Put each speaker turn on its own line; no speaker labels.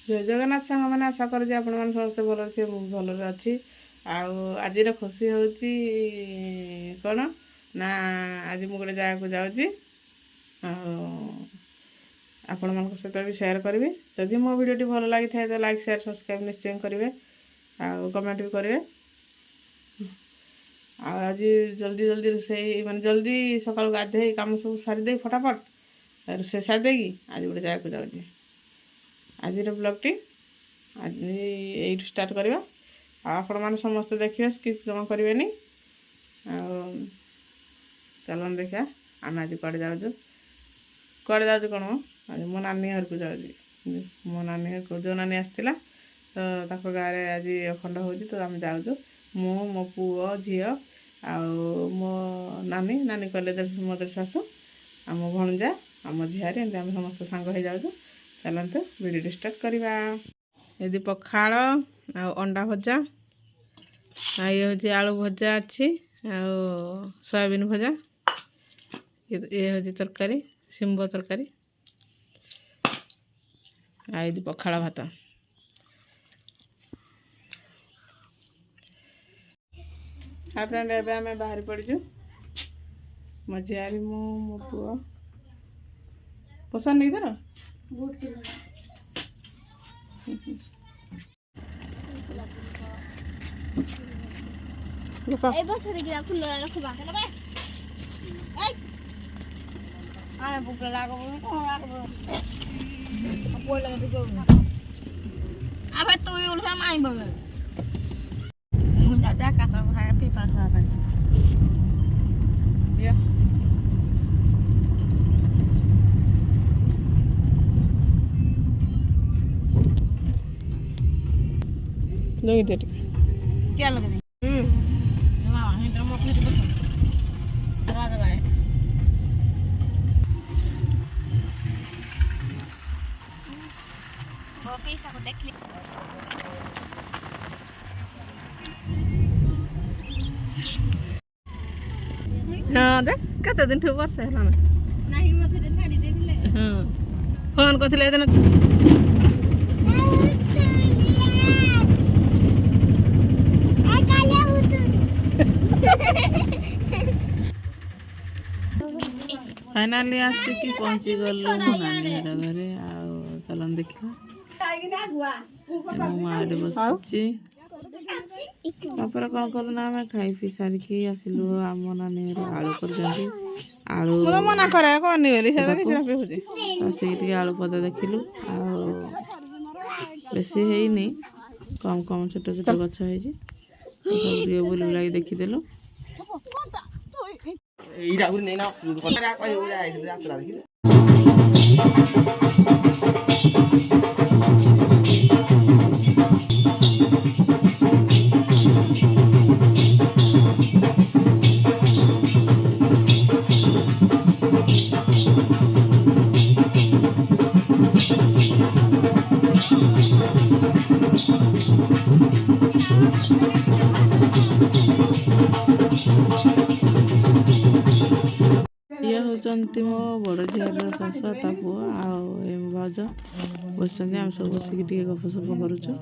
जय जगन्नाथ सांग मैंने आशा कर समस्ते भल थे भलरे अच्छी आज खुशी हूँ कौन ना आज मुझे गोटे जगह को जाऊँगी आपण मान सहित भी सेयार करी जदि मो भिडी भल लगी था तो लाइक शेयर सब्सक्राइब निश्चय करेंगे कमेंट भी करेंगे आज जल्दी जल्दी रोषे माने जल्दी सकाल गाधे कम सब सारीदे फटाफट रोषे सारीदे आज गोटे जगह को जाऊँगी आज ब्लॉगटी आज यही स्टार्ट करवा आपण मैंने समस्त देखिए स्किप जमा करेंगे चलन देखा आम आज कड़े जाऊँ कौन आज मो नानी घर को जाऊँगी मो नानी घर को जो नानी आसला तो गाँव में आज अखंड हो तो आम जाऊँ मु मो पुओ झी मो नानी नानी कहले मो शाशु आम भणजा आम झीआरी एमती आम समस्त सांग हो जाऊँ चलते वीडियो स्टार्ट करवा यदि पखाड़ अंडा भजा ये हूँ आलू भजा अच्छी सोयाबीन भजा ये हूँ तरकारी शिम्ब तरकारी ये पखाड़ भात हाँ फ्रेंड एवं आम बाहरी पड़चु मो झीआरी मो पुओ पसंद नहीं तर क्या लगे हाँ देख कत दिन ठू वर्ष है नहीं मते छाड़ी देले हां फोन करथिले देन फाइनाली आसिक पहुँची गलु नानी घरे चलन देखा बस कौन करूँ ना आम खाई पी सारिकी आसलु आम नानी आलू कर आलू मना करे आलू पदा देखिलु बेसी है कम कम छोट छोट गछ है बुल लगे देखीदेलु मो बड़ झीर शाशु ता पुआ भाज बस आम सब बसिक गपसप करुचु।